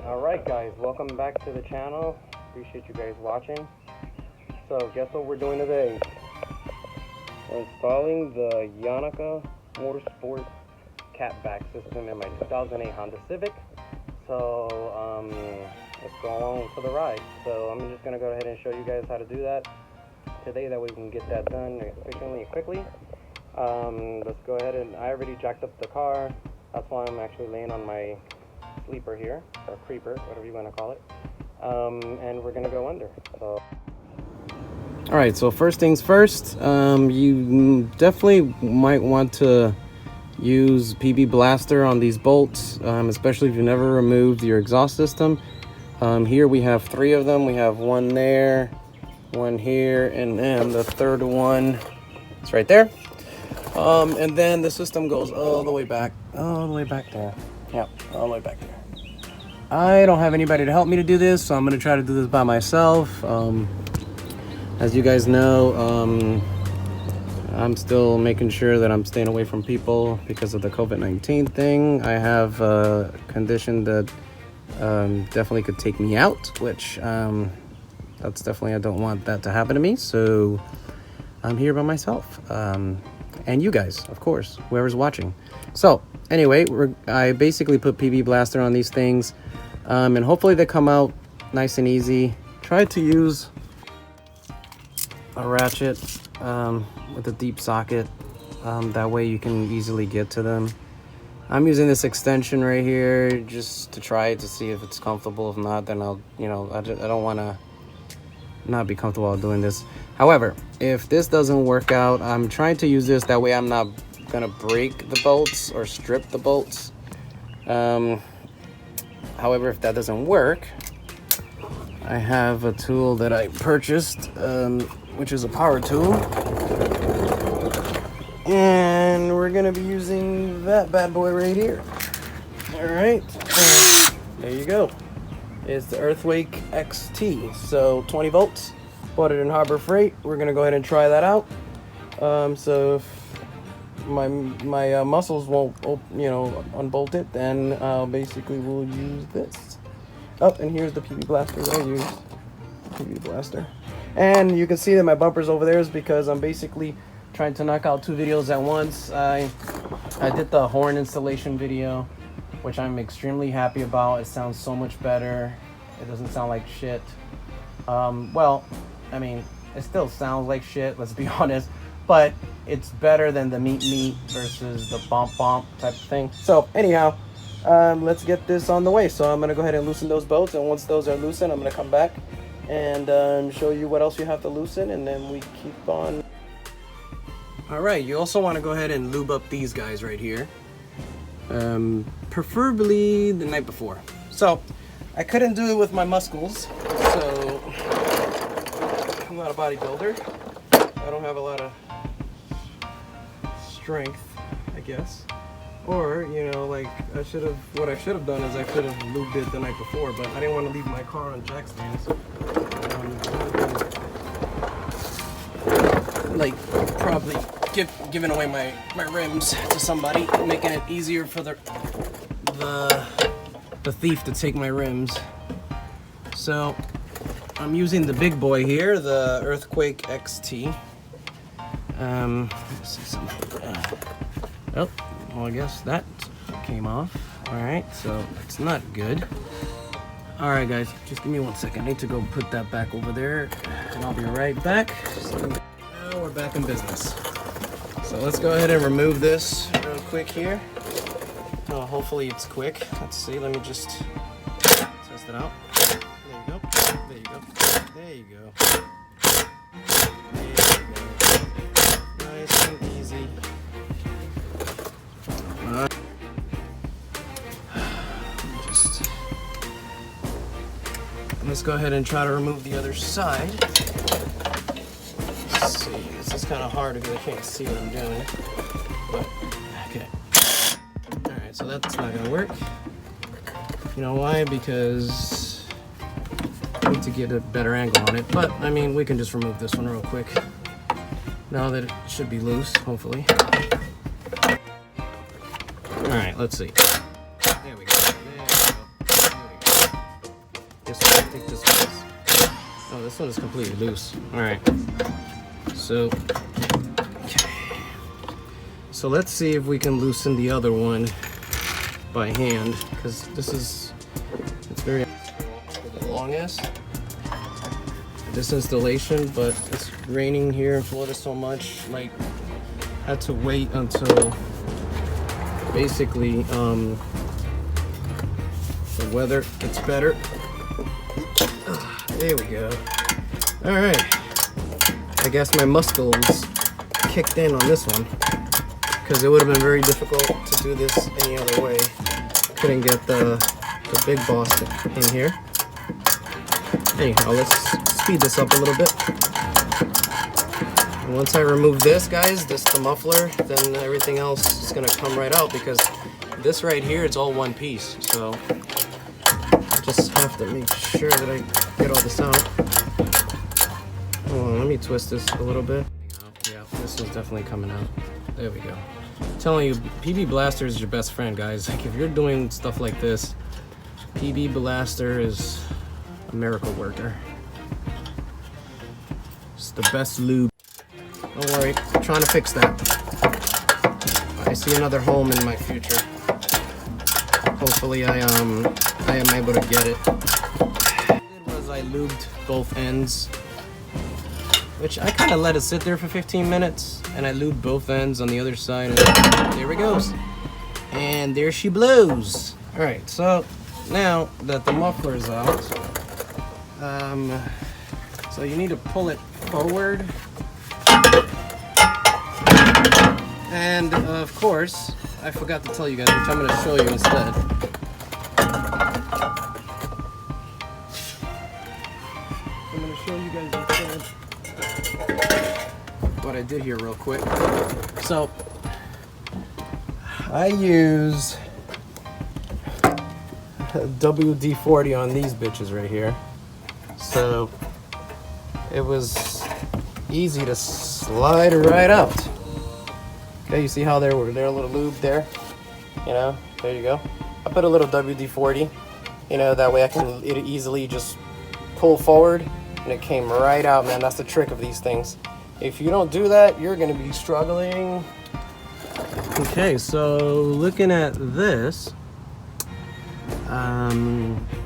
Alright guys, welcome back to the channel. Appreciate you guys watching. So guess what we're doing today? We're installing the Yonaka Motorsport Catback system in my 2008 Honda Civic. So let's go along for the ride. So I'm just going to go ahead and show you guys how to do that today, that way we can get that done efficiently and quickly. Let's go ahead, and I already jacked up the car. That's why I'm actually laying on my sleeper here, or creeper, whatever you want to call it. And we're gonna go under. So all right, so first things first, you definitely might want to use PB Blaster on these bolts, especially if you never removed your exhaust system. Here we have 3 of them. We have one there, one here, and then the third one is right there. And then the system goes all the way back there. Yep, all the way back there. I don't have anybody to help me to do this, so I'm going to try to do this by myself. As you guys know, I'm still making sure that I'm staying away from people because of the COVID-19 thing. I have a condition that definitely could take me out, which that's definitely, I don't want that to happen to me. So I'm here by myself. And you guys, of course, whoever's watching. So anyway, I basically put PB Blaster on these things, and hopefully they come out nice and easy. Try to use a ratchet with a deep socket, that way you can easily get to them. I'm using this extension right here just to try it to see if it's comfortable. If not, then I'll, I don't want to not be comfortable while doing this. However, if this doesn't work out, I'm trying to use this, that way I'm not gonna break the bolts or strip the bolts. However, if that doesn't work, I have a tool that I purchased, which is a power tool, and we're gonna be using that bad boy right here. All right, there you go. It's the Earthquake XT, so 20 volts. Bought it in Harbor Freight. We're gonna go ahead and try that out. So if my muscles won't, unbolt it, then basically we'll use this. Oh, and here's the PB Blaster that I used. PB Blaster. And you can see that my bumper's over there is because I'm basically trying to knock out 2 videos at once. I did the horn installation video, which I'm extremely happy about. It sounds so much better. It doesn't sound like shit. Well, I mean, it still sounds like shit, let's be honest, but it's better than the meat versus the bump type of thing. So anyhow, let's get this on the way. So I'm gonna go ahead and loosen those bolts, and once those are loosened, I'm gonna come back and show you what else you have to loosen, and then we keep on. All right, you also want to go ahead and lube up these guys right here, preferably the night before. So I couldn't do it with my muscles, so I'm not a bodybuilder. I don't have a lot of strength, I guess. Or, like what I should have done is I could have lubed it the night before, but I didn't want to leave my car on jack stands. Probably giving away my rims to somebody, making it easier for the thief to take my rims. So I'm using the big boy here, the Earthquake XT. Let's see something. Oh, well, I guess that came off. All right, so it's not good. All right, guys, just give me 1 second. I need to go put that back over there, and I'll be right back. So now we're back in business. So let's go ahead and remove this real quick here. Oh, hopefully it's quick. Let's see. Let me just test it out. There you go. There you go. There you go. There you go. Nice and easy. Let's go ahead and try to remove the other side. Let's see. This is kind of hard because I can't see what I'm doing. But okay. All right. So that's not gonna work. You know why? Because I need to get a better angle on it. But I mean, we can just remove this one real quick. Now that it should be loose, hopefully. All right, let's see. There we go. There we go. There we go. This one, I think this one is. Oh, this one is completely loose. All right. So, okay. So let's see if we can loosen the other one by hand, because it's very long ass this installation, but it's raining here in Florida so much, like had to wait until basically the weather gets better. There we go. All right, I guess my muscles kicked in on this one, because it would have been very difficult to do this any other way. Couldn't get the big boss in here. Anyhow, let's speed this up a little bit. And once I remove this, guys, the muffler, then everything else is gonna come right out, because this right here, it's all one piece. So I just have to make sure that I get all this out. Hold on, let me twist this a little bit. Yeah, this is definitely coming out. There we go. I'm telling you, PB Blaster is your best friend, guys. Like, if you're doing stuff like this, PB Blaster is a miracle worker. It's the best lube. Don't worry, I'm trying to fix that. I see another home in my future. Hopefully I am able to get it. What I did was I lubed both ends, which I kind of let it sit there for 15 minutes, and I lubed both ends on the other side, and there it goes. And there she blows. All right, so now that the muffler is out, so you need to pull it forward. And of course, I forgot to tell you guys, which I'm gonna show you instead. I'm gonna show you guys instead what I did here real quick. So I use WD-40 on these bitches right here. So it was easy to slide right out. Okay, you see how they're a little lube there? You know, there you go. I put a little WD-40, you know, that way I can easily just pull forward, and it came right out, man. That's the trick of these things. If you don't do that, you're gonna be struggling. Okay, so looking at this,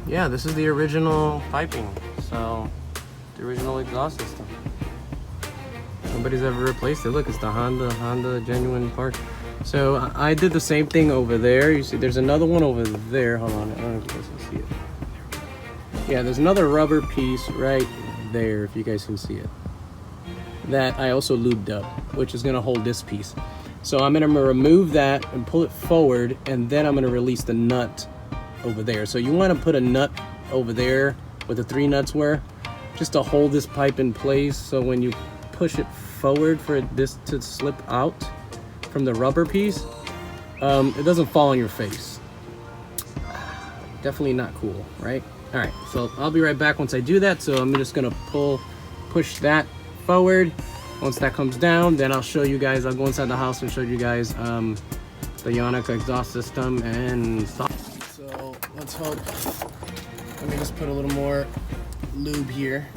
yeah, this is the original piping. So the original exhaust system. Nobody's ever replaced it. Look, it's the Honda genuine part. So I did the same thing over there. You see, there's another one over there. Hold on, I don't know if you guys can see it. Yeah, there's another rubber piece right there, if you guys can see it, that I also lubed up, which is gonna hold this piece. So I'm gonna remove that and pull it forward, and then I'm gonna release the nut over there. So you wanna put a nut over there where the 3 nuts were, just to hold this pipe in place, so when you push it forward for this to slip out from the rubber piece, it doesn't fall on your face. Definitely not cool, right? All right, so I'll be right back once I do that. So I'm just gonna push that forward. Once that comes down, then I'll show you guys, I'll go inside the house and show you guys the Yonaka exhaust system and stuff. So let's hope, let me just put a little more lube here.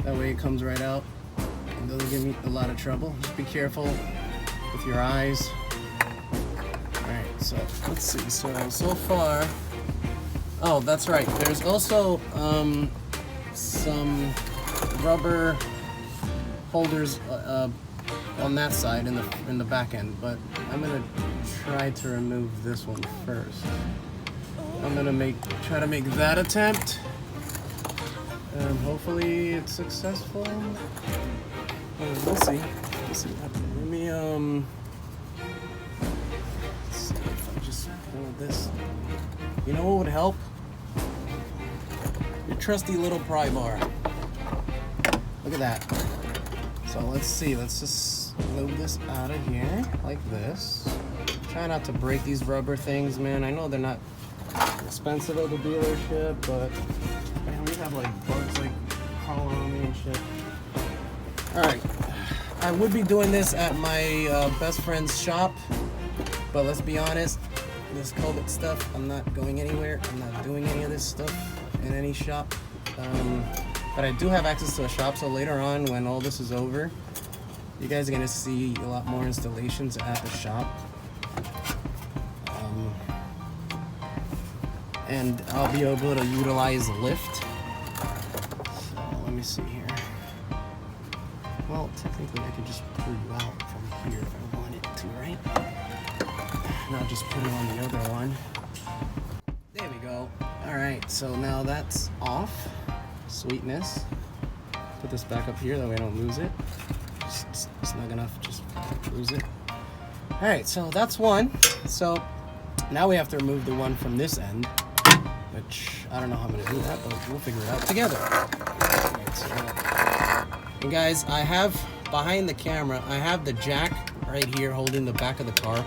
That way it comes right out. It doesn't give me a lot of trouble. Just be careful with your eyes. All right, so let's see. So far, oh, that's right. There's also some rubber holders on that side in the back end, but I'm gonna try to remove this one first. I'm gonna try to make that attempt. Hopefully it's successful. We'll see. We'll see what happens. Let me let's see if I just pull this. You know what would help? Your trusty little pry bar. Look at that. So let's see. Let's just move this out of here like this. Try not to break these rubber things, man. I know they're not expensive at the dealership, but man, we have like bugs like crawling on me and shit. Alright, I would be doing this at my best friend's shop, but let's be honest, this COVID stuff, I'm not going anywhere. I'm not doing any of this stuff in any shop. But I do have access to a shop, so later on when all this is over, you guys are gonna see a lot more installations at the shop. And I'll be able to utilize Lyft. So let me see here. Well, technically I can just pull you out from here if I wanted to, right? And I'll just put it on the other one. There we go. Alright, so now that's off. Sweetness. Put this back up here, that way I don't lose it. Just snug enough, just lose it. Alright, so that's one. So now we have to remove the one from this end, which I don't know how I'm going to do that, but we'll figure it out together. Right, so, and guys, I have, behind the camera, I have the jack right here holding the back of the car.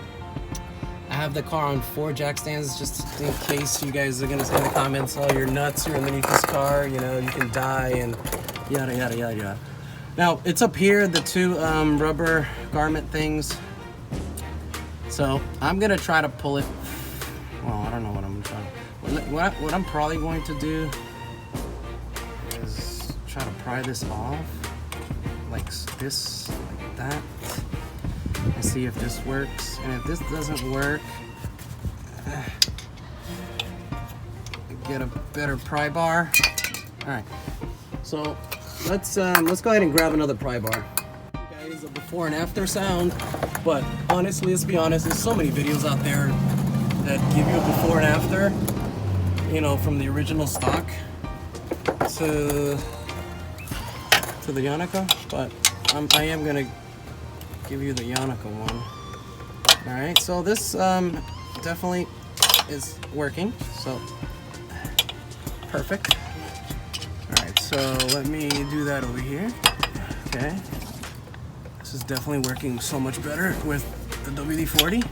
I have the car on 4 jack stands, just in case you guys are going to say in the comments, oh, you're nuts, you're underneath this car, you know, you can die, and yada, yada, yada, yada. Now, it's up here, the 2 rubber garment things. So, I'm going to try to pull it. Well, I don't know what I'm trying to... What I'm probably going to do is try to pry this off. Like this, like that. And see if this works. And if this doesn't work, get a better pry bar. Alright. So, let's go ahead and grab another pry bar. Guys, a before and after sound. But honestly, let's be honest, there's so many videos out there that give you a before and after, you know, from the original stock to the Yonaka, but I am gonna give you the Yonaka one. All right, so this definitely is working, so perfect. All right, so let me do that over here. Okay, this is definitely working so much better with the WD-40.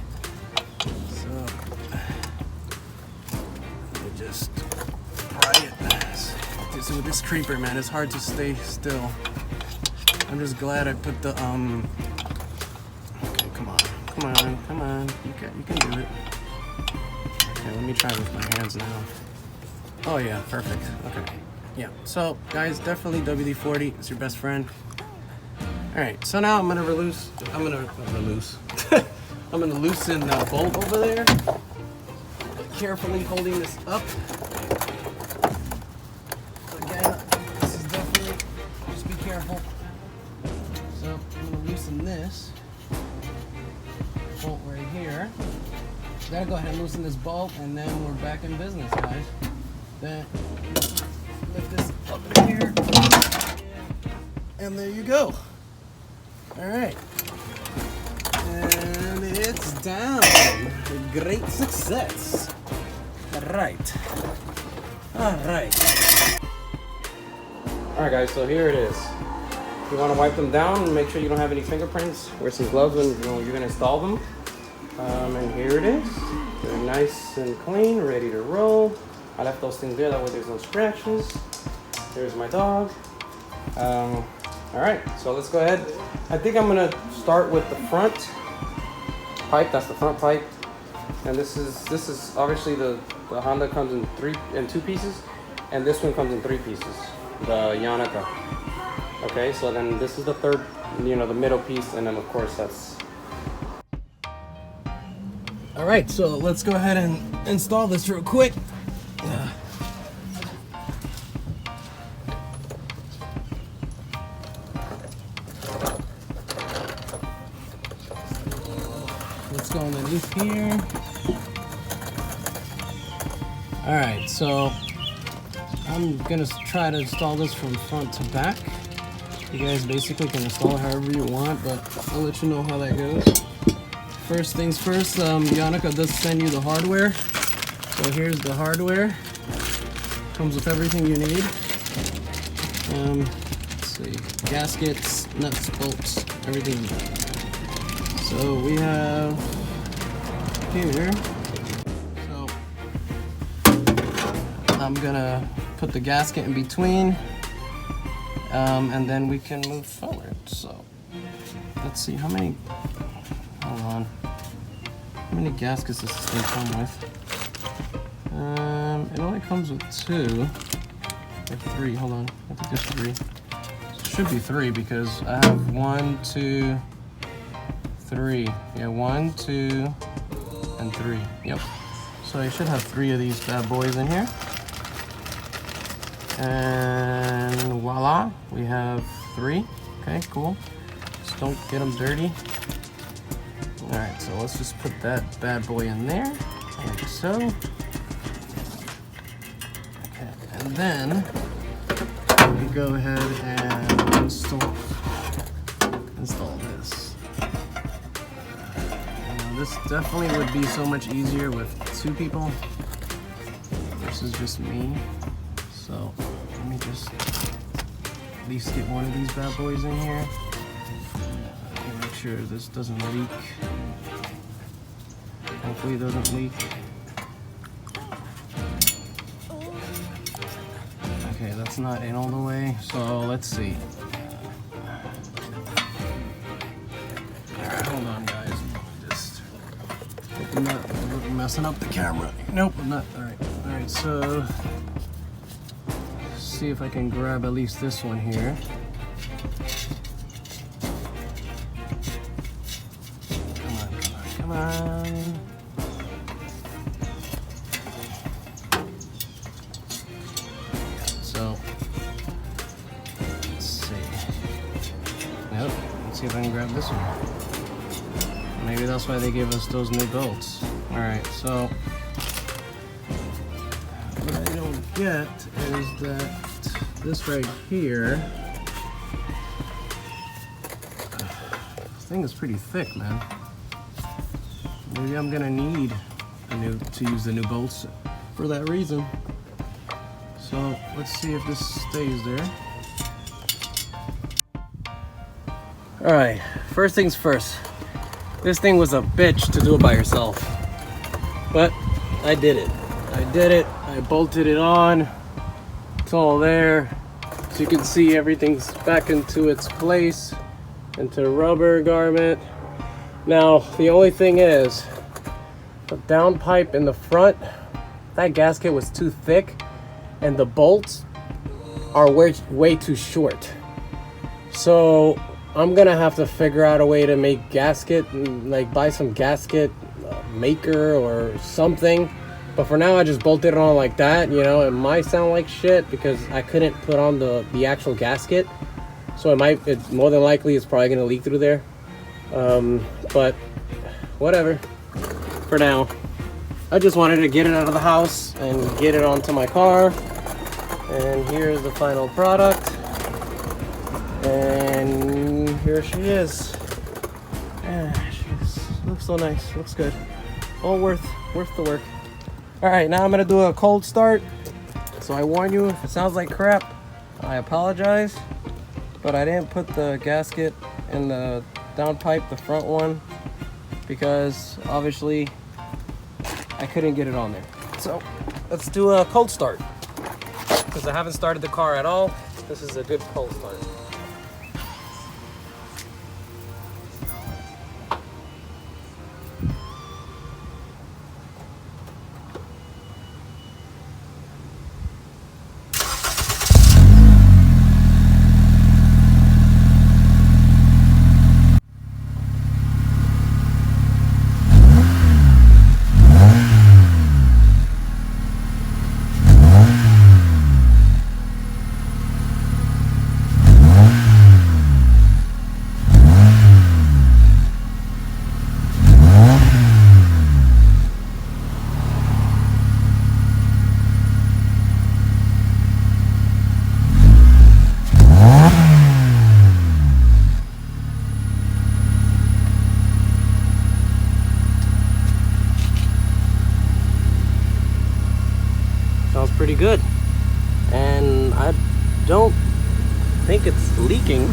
So with this creeper, man, it's hard to stay still. I'm just glad I put the okay, come on. You can do it. Okay, let me try with my hands now. Oh yeah, perfect. Okay. Yeah. So guys, definitely WD-40 is your best friend. Alright, so now I'm gonna loosen the bolt over there. Carefully holding this up. Careful. So I'm going to loosen this bolt right here. Gotta go ahead and loosen this bolt, and then we're back in business, guys. Then lift this up in here, and there you go. All right, and it's down. A great success. All right. Alright guys, so here it is. You want to wipe them down and make sure you don't have any fingerprints. Wear some gloves when you're going to install them. And here it is. They're nice and clean, ready to roll. I left those things there, that way there's no scratches. There's my dog. Alright, so let's go ahead. I think I'm going to start with the front pipe. That's the front pipe. And this is obviously the Honda comes in 2 pieces. And this one comes in 3 pieces. The Yonaka. Okay, so then this is the third, you know, the middle piece, and then of course that's... Alright, so let's go ahead and install this real quick. Let's go underneath here. Alright, so I'm gonna try to install this from front to back. You guys basically can install it however you want, but I'll let you know how that goes. First things first, Yonaka does send you the hardware. So here's the hardware. Comes with everything you need. Let's see, gaskets, nuts, bolts, everything. So we have here. So I'm gonna put the gasket in between, and then we can move forward. So let's see how many. Hold on. How many gaskets does this thing come with? It only comes with 2 or 3. Hold on, I think there's 3. It should be 3 because I have 1, 2, 3. Yeah, 1, 2, and 3. Yep. So I should have 3 of these bad boys in here. And voila, we have 3. Okay, cool. Just don't get them dirty. All right, so let's just put that bad boy in there, like so. Okay, and then we go ahead and install this. This definitely would be so much easier with 2 people versus just me. So let me just at least get one of these bad boys in here. Make sure this doesn't leak. Hopefully it doesn't leak. Okay, that's not in all the way. So let's see. Alright, hold on guys. Just hope I'm not messing up the camera. Nope, I'm not. Alright, so see if I can grab at least this one here. Come on. So let's see. Yep, let's see if I can grab this one. Maybe that's why they gave us those new bolts. Alright, so what I don't get is that this right here, this thing is pretty thick, man. Maybe I'm gonna need to use the new bolts for that reason. So let's see if this stays there. All right, first things first. This thing was a bitch to do it by yourself, but I did it. I bolted it on. It's all there. So you can see everything's back into its place, into rubber garment. Now, the only thing is, the downpipe in the front, that gasket was too thick, and the bolts are way too short. So I'm gonna have to figure out a way to make gasket, like buy some gasket maker or something. But for now, I just bolted it on like that. You know, it might sound like shit because I couldn't put on the actual gasket. So it more than likely it's probably gonna leak through there. But whatever. For now, I just wanted to get it out of the house and get it onto my car. And here's the final product. And here she is. Yeah, she looks so nice. Looks good. All worth the work. All right, now I'm gonna do a cold start. So I warn you, if it sounds like crap, I apologize. But I didn't put the gasket in the downpipe, the front one, because obviously I couldn't get it on there. So let's do a cold start. Because I haven't started the car at all, this is a good cold start. Sounds pretty good, and I don't think it's leaking,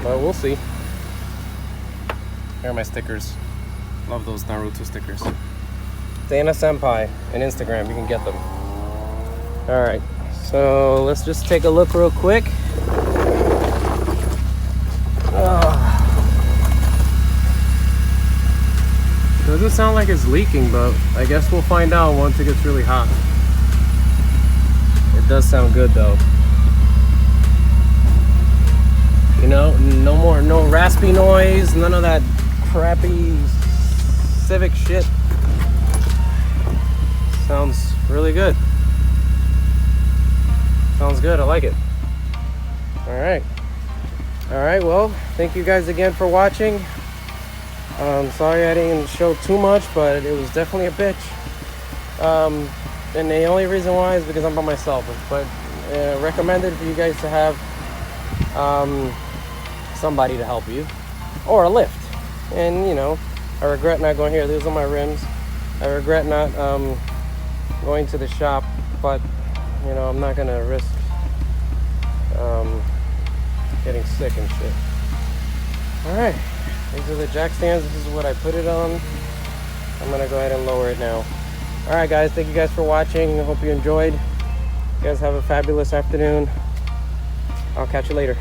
but we'll see. Here are my stickers. Love those Naruto stickers. Dana Senpai on Instagram, you can get them. All right, so let's just take a look real quick. Doesn't sound like it's leaking, but I guess we'll find out once it gets really hot. does sound good though. You know, no raspy noise, none of that crappy Civic shit. Sounds really good. Sounds good, I like it. Alright, well, thank you guys again for watching. Sorry I didn't show too much, but it was definitely a bitch. And the only reason why is because I'm by myself. But recommended for you guys to have somebody to help you, or a lift. And you know, I regret not going here. These are my rims. I regret not going to the shop, but you know, I'm not gonna risk getting sick and shit. Alright, these are the jack stands. This is what I put it on. I'm gonna go ahead and lower it now. Alright guys, thank you guys for watching. I hope you enjoyed. You guys have a fabulous afternoon. I'll catch you later.